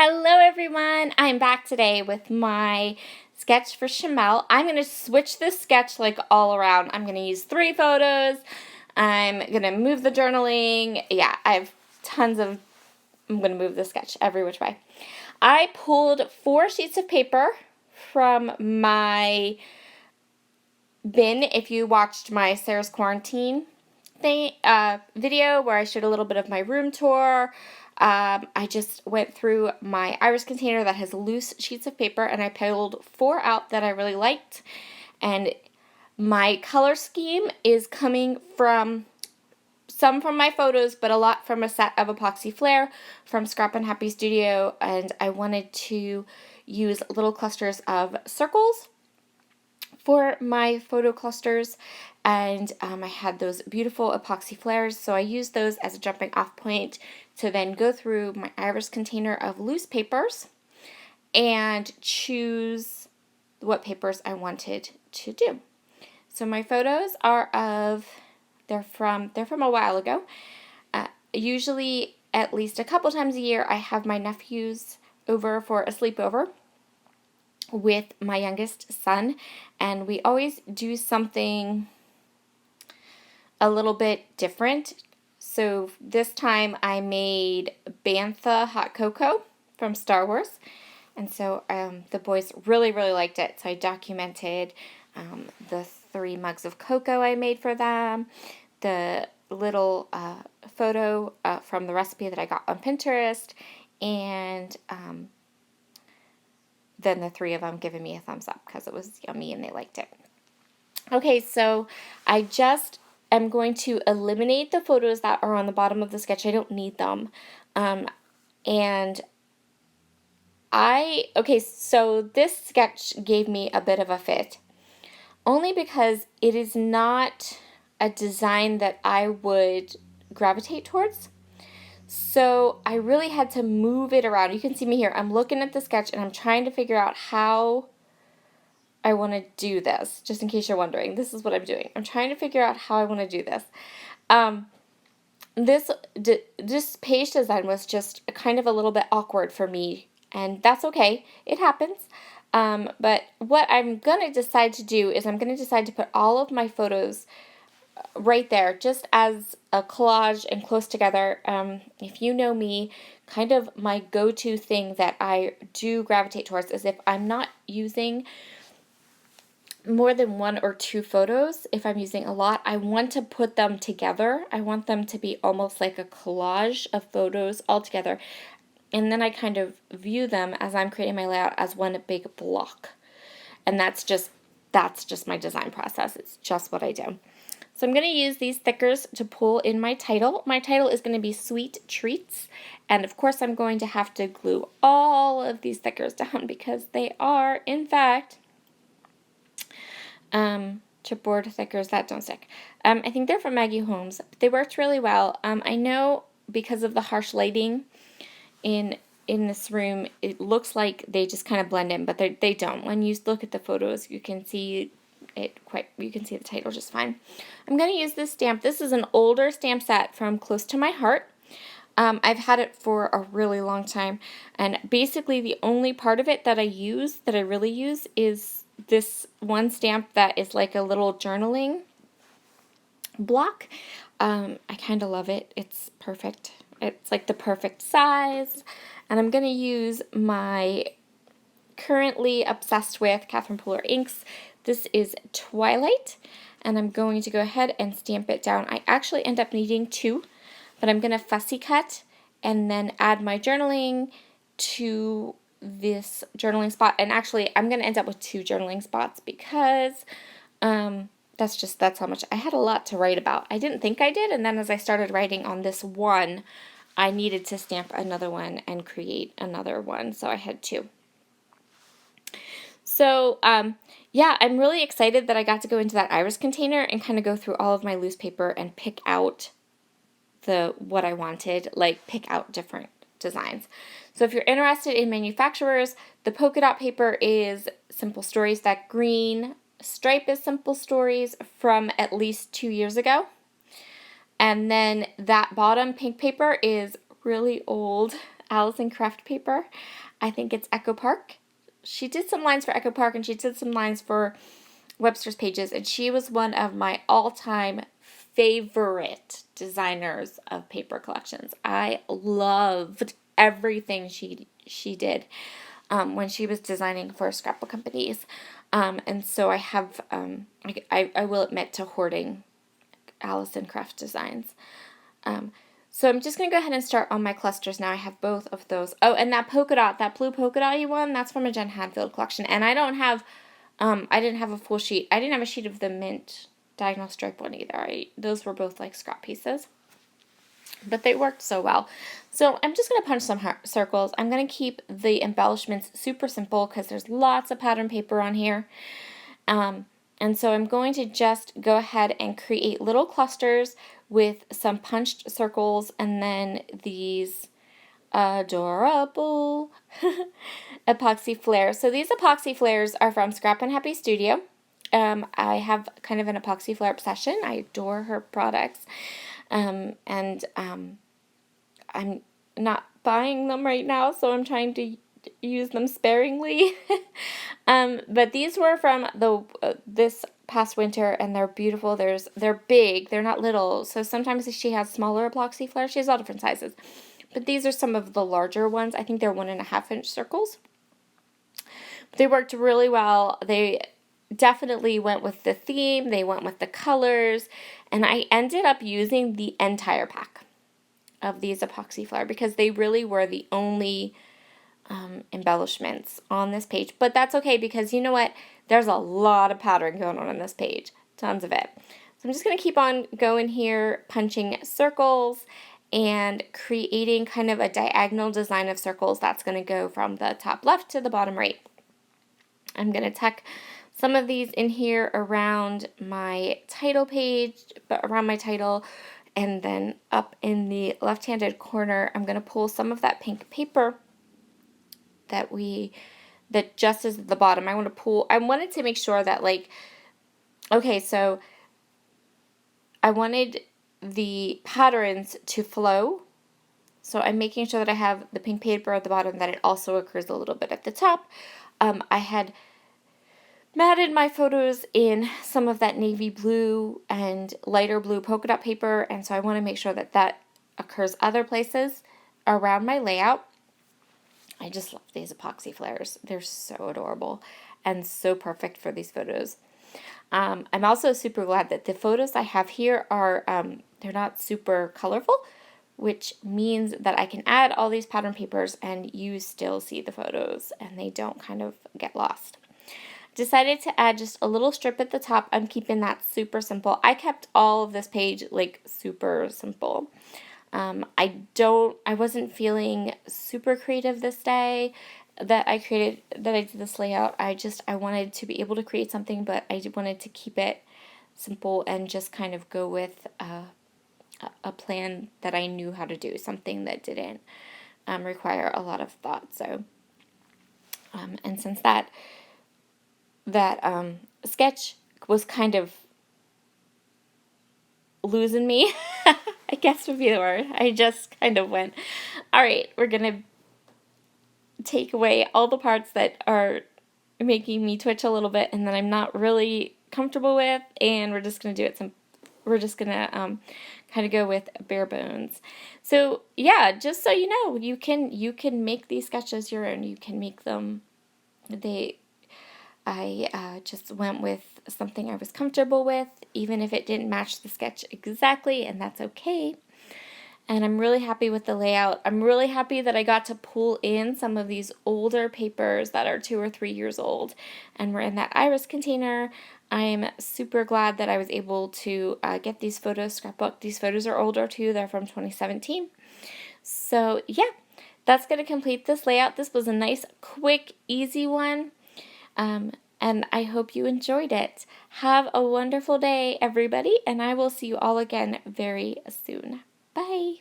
Hello everyone, I'm back today with my sketch for Shimelle. I'm going to switch this sketch like all around. I'm going to use 3 photos. I'm going to move the journaling. Yeah, I have I'm going to move the sketch every which way. I pulled 4 sheets of paper from my bin. If you watched my Sarah's Quarantine video where I showed a little bit of my room tour, I just went through my iris container that has loose sheets of paper and I pulled 4 out that I really liked. And my color scheme is coming from some from my photos, but a lot from a set of epoxy flare from Scrap and Happy Studio, and I wanted to use little clusters of circles for my photo clusters, and I had those beautiful epoxy flares, so I used those as a jumping off point to then go through my iris container of loose papers and choose what papers I wanted to do. So my photos they're from a while ago. Usually at least a couple times a year I have my nephews over for a sleepover with my youngest son, and we always do something a little bit different. So this time I made Bantha hot cocoa from Star Wars, and so the boys really liked it, so I documented the 3 mugs of cocoa I made for them, the little photo from the recipe that I got on Pinterest, and then the 3 of them giving me a thumbs up because it was yummy and they liked it. Okay, so I just am going to eliminate the photos that are on the bottom of the sketch. I don't need them. So this sketch gave me a bit of a fit, only because it is not a design that I would gravitate towards. So I really had to move it around. You can see me here. I'm looking at the sketch and I'm trying to figure out how I want to do this. Just in case you're wondering, this is what I'm doing. I'm trying to figure out how I want to do this. This page design was just kind of a little bit awkward for me, and that's okay. It happens. But what I'm going to decide to do is I'm going to decide to put all of my photos right there, just as a collage and close together. If you know me, kind of my go-to thing that I do gravitate towards is if I'm not using more than 1 or 2 photos, if I'm using a lot, I want to put them together. I want them to be almost like a collage of photos all together. And then I kind of view them as I'm creating my layout as one big block. And that's just my design process. It's just what I do. So I'm going to use these stickers to pull in my title. My title is going to be Sweet Treats. And of course I'm going to have to glue all of these stickers down because they are, in fact, chipboard stickers that don't stick. I think they're from Maggie Holmes. They worked really well. I know because of the harsh lighting in this room, it looks like they just kind of blend in, but they don't. When you look at the photos, you can see you can see the title just fine. I'm going to use this stamp. This is an older stamp set from Close to My Heart. I've had it for a really long time, and basically the only part of it that I really use is this one stamp that is like a little journaling block. I kind of love it. It's perfect. It's like the perfect size, and I'm going to use my currently obsessed with Catherine Pooler inks. This is Twilight, and I'm going to go ahead and stamp it down. I actually end up needing 2, but I'm going to fussy cut and then add my journaling to this journaling spot. And actually, I'm going to end up with 2 journaling spots because that's how much. I had a lot to write about. I didn't think I did, and then as I started writing on this one, I needed to stamp another one and create another one, so I had 2. So, yeah, I'm really excited that I got to go into that iris container and kind of go through all of my loose paper and pick out what I wanted, like pick out different designs. So if you're interested in manufacturers, the polka dot paper is Simple Stories. That green stripe is Simple Stories from at least 2 years ago. And then that bottom pink paper is really old. Allison Craft paper. I think it's Echo Park. She did some lines for Echo Park and she did some lines for Webster's Pages, and she was one of my all-time favorite designers of paper collections. I loved everything she did when she was designing for scrapbook companies. And so I have, I will admit to hoarding Allison Craft designs. So I'm just going to go ahead and start on my clusters now. I have both of those. Oh, and that polka dot, that blue polka dot one, that's from a Jen Hadfield collection. And I don't have, I didn't have a full sheet. I didn't have a sheet of the mint diagonal stripe one either. Those were both like scrap pieces. But they worked so well. So I'm just going to punch some circles. I'm going to keep the embellishments super simple because there's lots of pattern paper on here. And so I'm going to just go ahead and create little clusters with some punched circles and then these adorable epoxy flares. So these epoxy flares are from Scrap and Happy Studio. I have kind of an epoxy flare obsession. I adore her products. I'm not buying them right now, so I'm trying to use them sparingly. But these were from this past winter, and they're beautiful. They're big. They're not little. So sometimes she has smaller epoxy flares. She has all different sizes. But these are some of the larger ones. I think they're 1.5-inch circles. They worked really well. They definitely went with the theme. They went with the colors. And I ended up using the entire pack of these epoxy flare because they really were the only embellishments on this page. But that's okay because you know what? There's a lot of pattern going on this page. Tons of it. So I'm just going to keep on going here, punching circles and creating kind of a diagonal design of circles that's going to go from the top left to the bottom right. I'm going to tuck some of these in here around my title page, but around my title, and then up in the left-handed corner, I'm going to pull some of that pink paper that just is at the bottom. I wanted to make sure that okay, so I wanted the patterns to flow. So I'm making sure that I have the pink paper at the bottom, that it also occurs a little bit at the top. I had matted my photos in some of that navy blue and lighter blue polka dot paper, and so I want to make sure that that occurs other places around my layout. I just love these epoxy flares. They're so adorable and so perfect for these photos. I'm also super glad that the photos I have here are, they're not super colorful, which means that I can add all these pattern papers and you still see the photos and they don't kind of get lost. Decided to add just a little strip at the top. I'm keeping that super simple. I kept all of this page like super simple. I wasn't feeling super creative this day that I did this layout. I wanted to be able to create something, but I wanted to keep it simple and just kind of go with a plan that I knew how to do, something that didn't require a lot of thought. So, and since that sketch was kind of losing me, I guess would be the word. I just kind of went, all right, we're going to take away all the parts that are making me twitch a little bit and that I'm not really comfortable with, and we're just going to do it we're just going to kind of go with bare bones. So, yeah, just so you know, you can make these sketches your own. You can make them. I just went with something I was comfortable with, even if it didn't match the sketch exactly, and that's okay. And I'm really happy with the layout. I'm really happy that I got to pull in some of these older papers that are 2 or 3 years old and were in that iris container. I'm super glad that I was able to get these photos scrapbook. These photos are older too. They're from 2017. So yeah, that's going to complete this layout. This was a nice, quick, easy one. And I hope you enjoyed it. Have a wonderful day, everybody, and I will see you all again very soon. Bye.